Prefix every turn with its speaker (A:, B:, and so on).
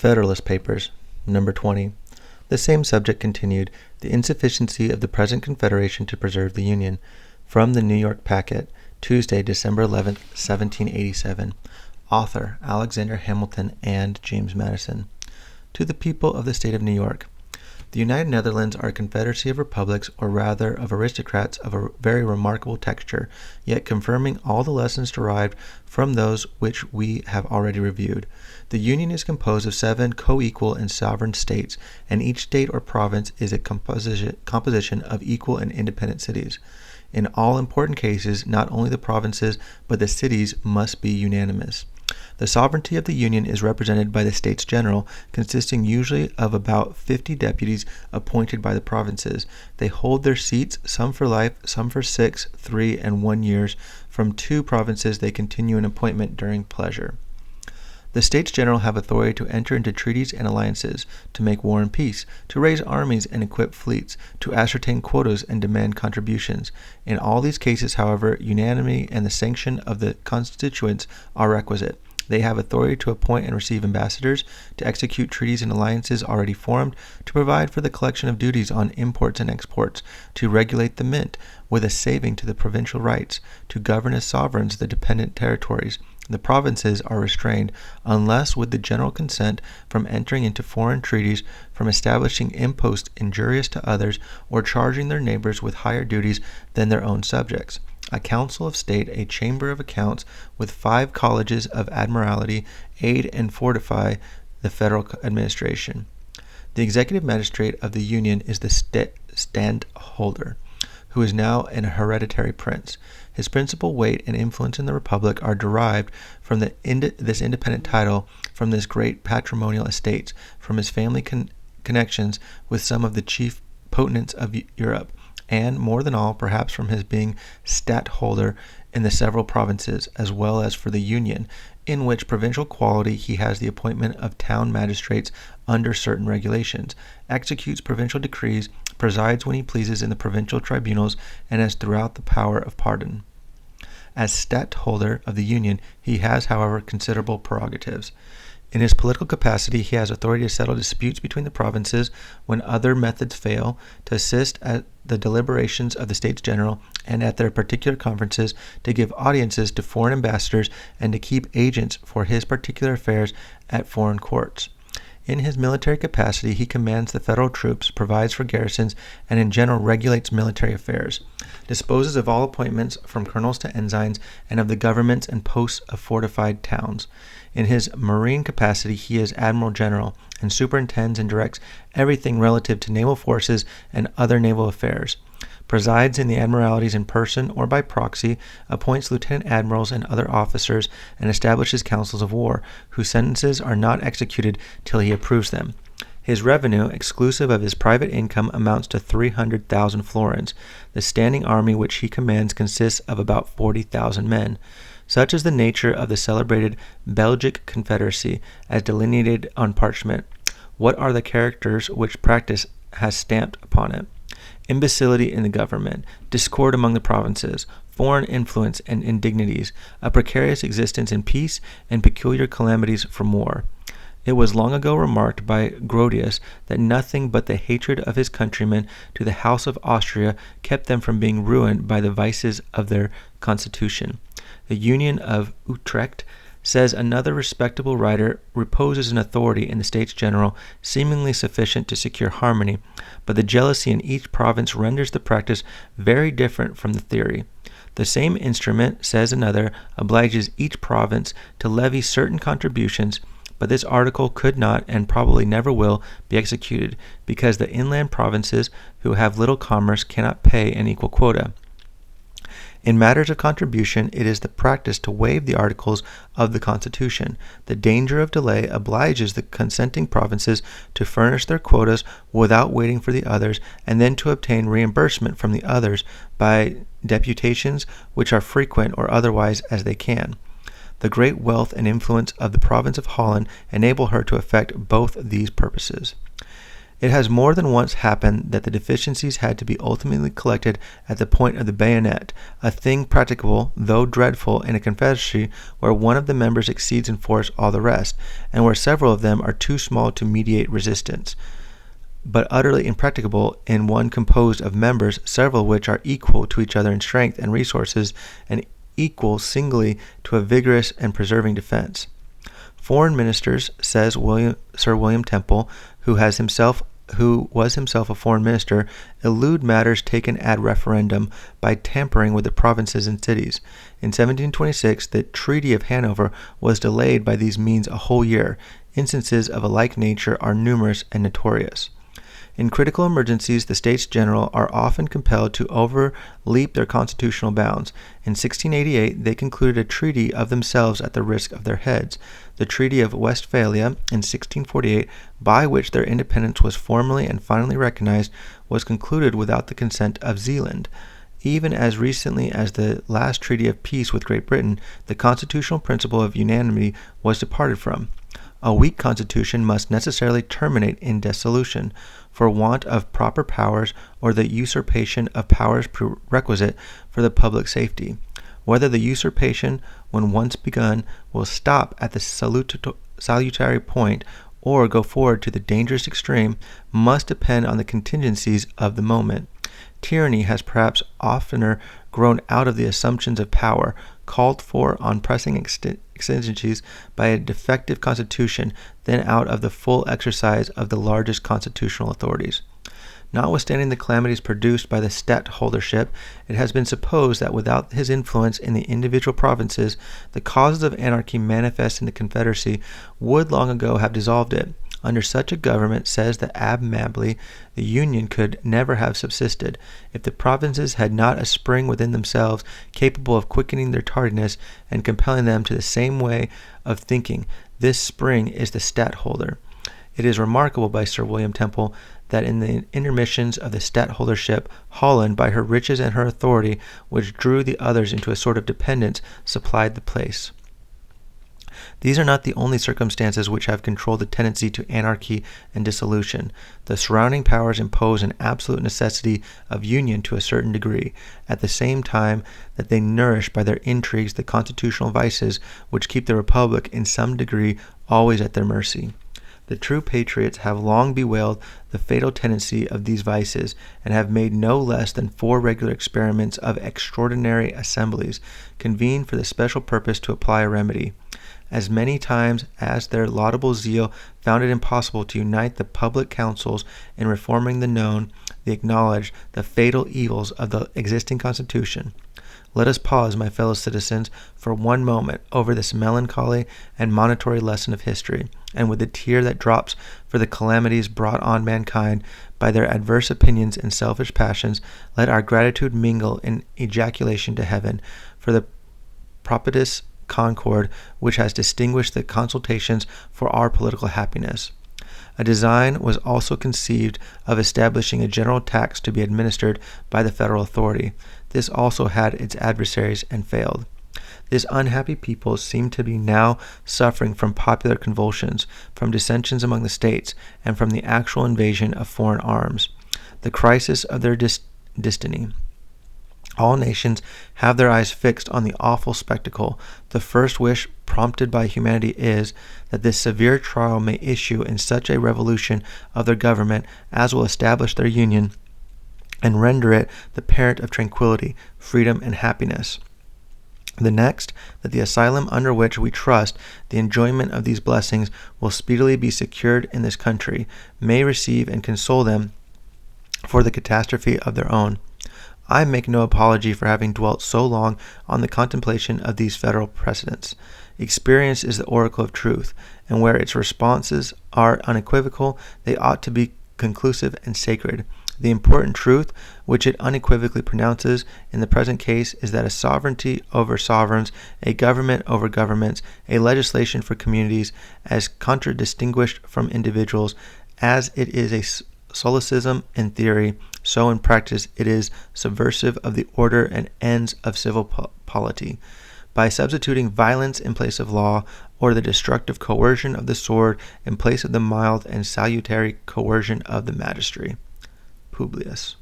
A: Federalist Papers, number 20. The same subject continued, the insufficiency of the present Confederation to preserve the Union, from the New York Packet, Tuesday, December 11, 1787. Author, Alexander Hamilton and James Madison. To the people of the state of New York. The United Netherlands are a confederacy of republics, or rather of aristocrats of a very remarkable texture, yet confirming all the lessons derived from those which we have already reviewed. The Union is composed of 7 co-equal and sovereign states, and each state or province is a composition of equal and independent cities. In all important cases, not only the provinces, but the cities must be unanimous. The sovereignty of the Union is represented by the States General, consisting usually of about 50 deputies appointed by the provinces. They hold their seats, some for life, some for 6, 3, and 1 years. From 2 provinces they continue an appointment during pleasure. The States General have authority to enter into treaties and alliances, to make war and peace, to raise armies and equip fleets, to ascertain quotas and demand contributions. In all these cases, however, unanimity and the sanction of the constituents are requisite. They have authority to appoint and receive ambassadors, to execute treaties and alliances already formed, to provide for the collection of duties on imports and exports, to regulate the mint, with a saving to the provincial rights, to govern as sovereigns the dependent territories. The provinces are restrained, unless with the general consent, from entering into foreign treaties, from establishing imposts injurious to others, or charging their neighbors with higher duties than their own subjects. A council of state, a chamber of accounts, with 5 colleges of admiralty, aid and fortify the federal administration. The executive magistrate of the Union is the stadtholder, who is now an hereditary prince. His principal weight and influence in the Republic are derived from this independent title, from this great patrimonial estates, from his family connections with some of the chief potentates of Europe, and, more than all, perhaps from his being stadtholder in the several provinces, as well as for the Union, in which provincial quality he has the appointment of town magistrates under certain regulations, executes provincial decrees, presides when he pleases in the provincial tribunals, and has throughout the power of pardon. As stadtholder of the Union, he has, however, considerable prerogatives. In his political capacity, he has authority to settle disputes between the provinces when other methods fail, to assist at the deliberations of the States General and at their particular conferences, to give audiences to foreign ambassadors, and to keep agents for his particular affairs at foreign courts. In his military capacity, he commands the federal troops, provides for garrisons, and in general regulates military affairs, disposes of all appointments from colonels to ensigns, and of the governments and posts of fortified towns. In his marine capacity, he is Admiral General, and superintends and directs everything relative to naval forces and other naval affairs, presides in the admiralties in person or by proxy, appoints lieutenant admirals and other officers, and establishes councils of war, whose sentences are not executed till he approves them. His revenue, exclusive of his private income, amounts to 300,000 florins. The standing army which he commands consists of about 40,000 men. Such is the nature of the celebrated Belgic Confederacy, as delineated on parchment. What are the characters which practice has stamped upon it? Imbecility in the government, discord among the provinces, foreign influence and indignities, a precarious existence in peace, and peculiar calamities from war. It was long ago remarked by Grotius that nothing but the hatred of his countrymen to the House of Austria kept them from being ruined by the vices of their constitution. The Union of Utrecht, says another respectable writer, reposes an authority in the States General seemingly sufficient to secure harmony, but the jealousy in each province renders the practice very different from the theory. The same instrument, says another, obliges each province to levy certain contributions, but this article could not, and probably never will, be executed, because the inland provinces, who have little commerce, cannot pay an equal quota. In matters of contribution, it is the practice to waive the articles of the Constitution. The danger of delay obliges the consenting provinces to furnish their quotas without waiting for the others, and then to obtain reimbursement from the others by deputations which are frequent or otherwise as they can. The great wealth and influence of the province of Holland enable her to effect both these purposes. It has more than once happened that the deficiencies had to be ultimately collected at the point of the bayonet, a thing practicable, though dreadful, in a confederacy where one of the members exceeds in force all the rest, and where several of them are too small to mediate resistance, but utterly impracticable in one composed of members, several of which are equal to each other in strength and resources, and equal singly to a vigorous and persevering defense. Foreign ministers, says Sir William Temple, who was himself a foreign minister, elude matters taken ad referendum by tampering with the provinces and cities. In 1726, the Treaty of Hanover was delayed by these means a whole year. Instances of a like nature are numerous and notorious. In critical emergencies, the States General are often compelled to overleap their constitutional bounds. In 1688, they concluded a treaty of themselves at the risk of their heads. The Treaty of Westphalia in 1648, by which their independence was formally and finally recognized, was concluded without the consent of Zealand. Even as recently as the last treaty of peace with Great Britain, the constitutional principle of unanimity was departed from. A weak constitution must necessarily terminate in dissolution, for want of proper powers or the usurpation of powers prerequisite for the public safety. Whether the usurpation, when once begun, will stop at the salutary point or go forward to the dangerous extreme must depend on the contingencies of the moment. Tyranny has perhaps oftener grown out of the assumptions of power called for on pressing exigencies by a defective constitution than out of the full exercise of the largest constitutional authorities. Notwithstanding the calamities produced by the stadtholdership, it has been supposed that without his influence in the individual provinces, the causes of anarchy manifest in the Confederacy would long ago have dissolved it. Under such a government, says the Abbé Mably, the Union could never have subsisted, if the provinces had not a spring within themselves capable of quickening their tardiness and compelling them to the same way of thinking. This spring is the stadtholder. It is remarkable by Sir William Temple that in the intermissions of the stadtholdership, Holland, by her riches and her authority, which drew the others into a sort of dependence, supplied the place. These are not the only circumstances which have controlled the tendency to anarchy and dissolution. The surrounding powers impose an absolute necessity of union to a certain degree, at the same time that they nourish by their intrigues the constitutional vices which keep the republic in some degree always at their mercy. The true patriots have long bewailed the fatal tendency of these vices, and have made no less than 4 regular experiments of extraordinary assemblies, convened for the special purpose to apply a remedy. As many times as their laudable zeal found it impossible to unite the public councils in reforming the acknowledged, the fatal evils of the existing constitution. Let us pause, my fellow citizens, for one moment over this melancholy and monitory lesson of history, and with the tear that drops for the calamities brought on mankind by their adverse opinions and selfish passions, let our gratitude mingle in ejaculation to heaven for the propitious concord which has distinguished the consultations for our political happiness. A design was also conceived of establishing a general tax to be administered by the federal authority. This also had its adversaries and failed. This unhappy people seem to be now suffering from popular convulsions, from dissensions among the states, and from the actual invasion of foreign arms, the crisis of their destiny. All nations have their eyes fixed on the awful spectacle. The first wish prompted by humanity is that this severe trial may issue in such a revolution of their government as will establish their union and render it the parent of tranquility, freedom, and happiness. The next, that the asylum under which we trust the enjoyment of these blessings will speedily be secured in this country, may receive and console them for the catastrophe of their own. I make no apology for having dwelt so long on the contemplation of these federal precedents. Experience is the oracle of truth, and where its responses are unequivocal, they ought to be conclusive and sacred. The important truth which it unequivocally pronounces in the present case is that a sovereignty over sovereigns, a government over governments, a legislation for communities, as contradistinguished from individuals, as it is a solecism in theory, so in practice it is subversive of the order and ends of civil polity. By substituting violence in place of law, or the destructive coercion of the sword in place of the mild and salutary coercion of the magistracy. Publius.